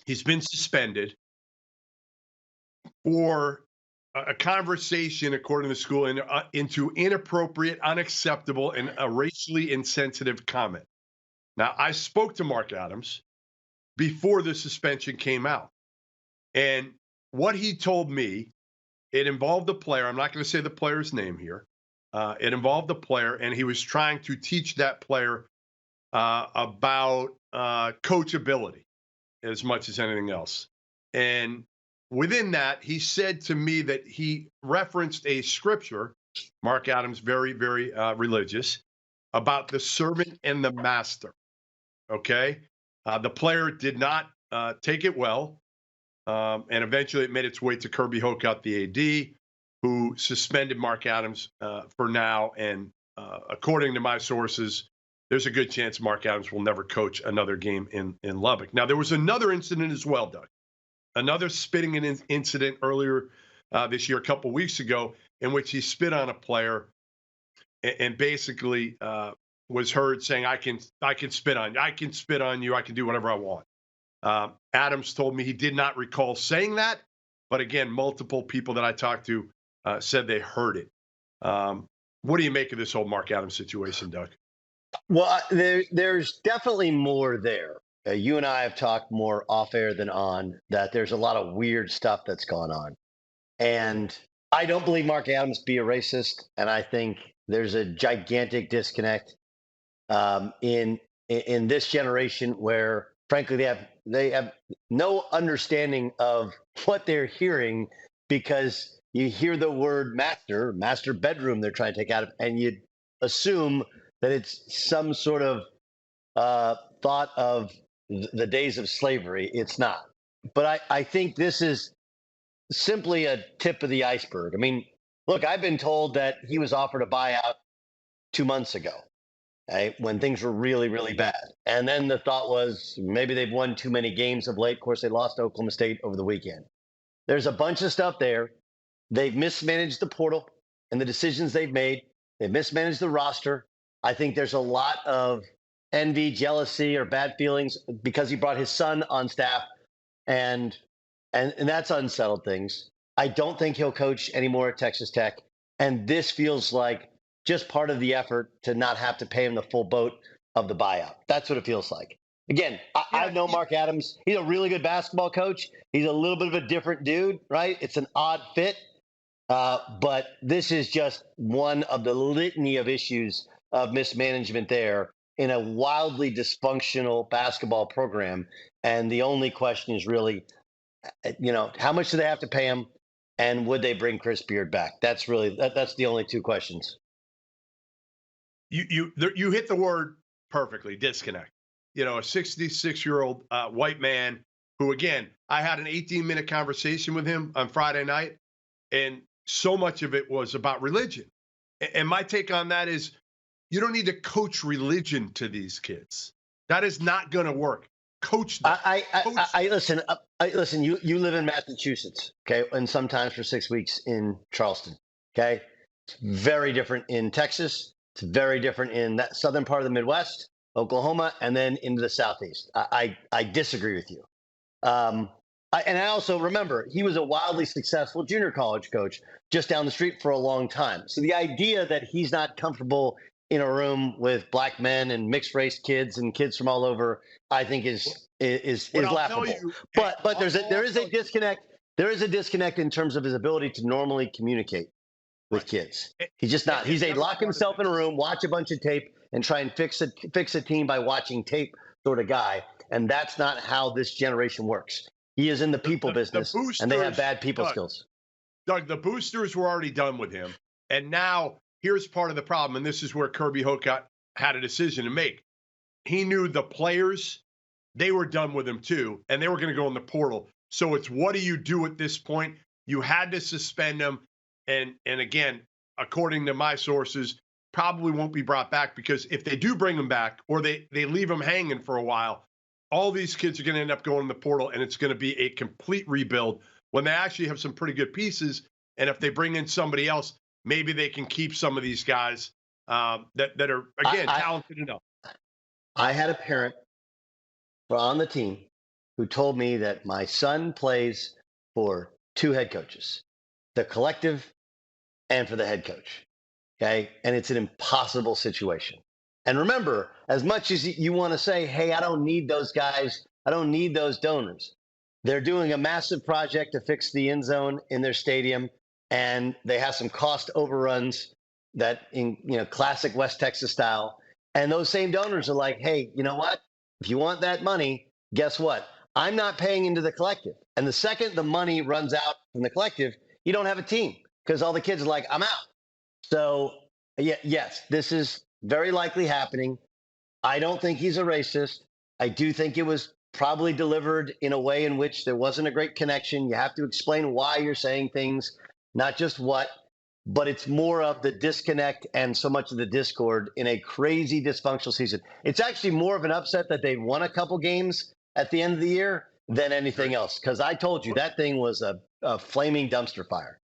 He's been suspended for a conversation, according to the school, into inappropriate, unacceptable, and a racially insensitive comment. Now, I spoke to Mark Adams before the suspension came out. And what he told me, it involved a player. I'm not going to say the player's name here. It involved a player, and he was trying to teach that player about coachability as much as anything else. And within that, he said to me that he referenced a scripture, Mark Adams, very, very religious, about the servant and the master. Okay. The player did not take it well. And eventually it made its way to Kirby Hocutt, the AD, who suspended Mark Adams for now. And according to my sources, there's a good chance Mark Adams will never coach another game in Lubbock. Now, there was another incident as well, Doug. Another spitting incident earlier this year, a couple weeks ago, in which he spit on a player and basically was heard saying, I can spit on you. I can spit on you. I can do whatever I want. Adams told me he did not recall saying that. But again, multiple people that I talked to said they heard it. What do you make of this whole Mark Adams situation, Doug? Well, there's definitely more there. You and I have talked more off air than on that there's a lot of weird stuff that's gone on. And I don't believe Mark Adams be a racist. And I think there's a gigantic disconnect in this generation where, frankly, they have no understanding of what they're hearing, because you hear the word master bedroom they're trying to take out of, and you assume that it's some sort of thought of the days of slavery. It's not. But I think this is simply a tip of the iceberg. I mean, look, I've been told that he was offered a buyout 2 months ago, right, when things were really, really bad. And then the thought was maybe they've won too many games of late. Of course, they lost to Oklahoma State over the weekend. There's a bunch of stuff there. They've mismanaged the portal and the decisions they've made. They've mismanaged the roster. I think there's a lot of envy, jealousy, or bad feelings because he brought his son on staff, and that's unsettled things. I don't think he'll coach anymore at Texas Tech, and this feels like just part of the effort to not have to pay him the full boat of the buyout. That's what it feels like. Again, I know Mark Adams. He's a really good basketball coach. He's a little bit of a different dude, right? It's an odd fit. But this is just one of the litany of issues of mismanagement there in a wildly dysfunctional basketball program. And the only question is really, how much do they have to pay him, and would they bring Chris Beard back? That's really that's the only two questions. You hit the word perfectly, disconnect. A 66-year-old white man who, again, I had an 18-minute conversation with him on Friday night, and so much of it was about religion. And my take on that is, you don't need to coach religion to these kids. That is not going to work. Coach them. Listen. You live in Massachusetts, okay, and sometimes for 6 weeks in Charleston, okay. It's very different in Texas. It's very different in that southern part of the Midwest, Oklahoma, and then into the Southeast. I disagree with you. And I also remember he was a wildly successful junior college coach just down the street for a long time. So the idea that he's not comfortable in a room with black men and mixed race kids and kids from all over, I think is laughable. But there is a disconnect. There is a disconnect in terms of his ability to normally communicate with kids. He's just not. He's a lock himself in a room, watch a bunch of tape, and try and fix a team by watching tape sort of guy. And that's not how this generation works. He is in the people business, and they have bad people skills. Doug, the boosters were already done with him. And now here's part of the problem, and this is where Kirby Hocutt had a decision to make. He knew the players, they were done with him too, and they were going to go in the portal. So it's, what do you do at this point? You had to suspend him. And again, according to my sources, probably won't be brought back, because if they do bring him back, or they leave him hanging for a while, all these kids are going to end up going in the portal, and it's going to be a complete rebuild when they actually have some pretty good pieces. And if they bring in somebody else, maybe they can keep some of these guys that are, again, talented enough. I had a parent on the team who told me that my son plays for two head coaches, the collective and for the head coach. Okay. And it's an impossible situation. And remember, as much as you want to say, hey, I don't need those guys, I don't need those donors, they're doing a massive project to fix the end zone in their stadium. And they have some cost overruns that in classic West Texas style. And those same donors are like, hey, you know what? If you want that money, guess what? I'm not paying into the collective. And the second the money runs out from the collective, you don't have a team because all the kids are like, I'm out. So, yes, this is very likely happening. I don't think he's a racist. I do think it was probably delivered in a way in which there wasn't a great connection. You have to explain why you're saying things, not just what, but it's more of the disconnect and so much of the discord in a crazy dysfunctional season. It's actually more of an upset that they won a couple games at the end of the year than anything else. Because I told you that thing was a flaming dumpster fire.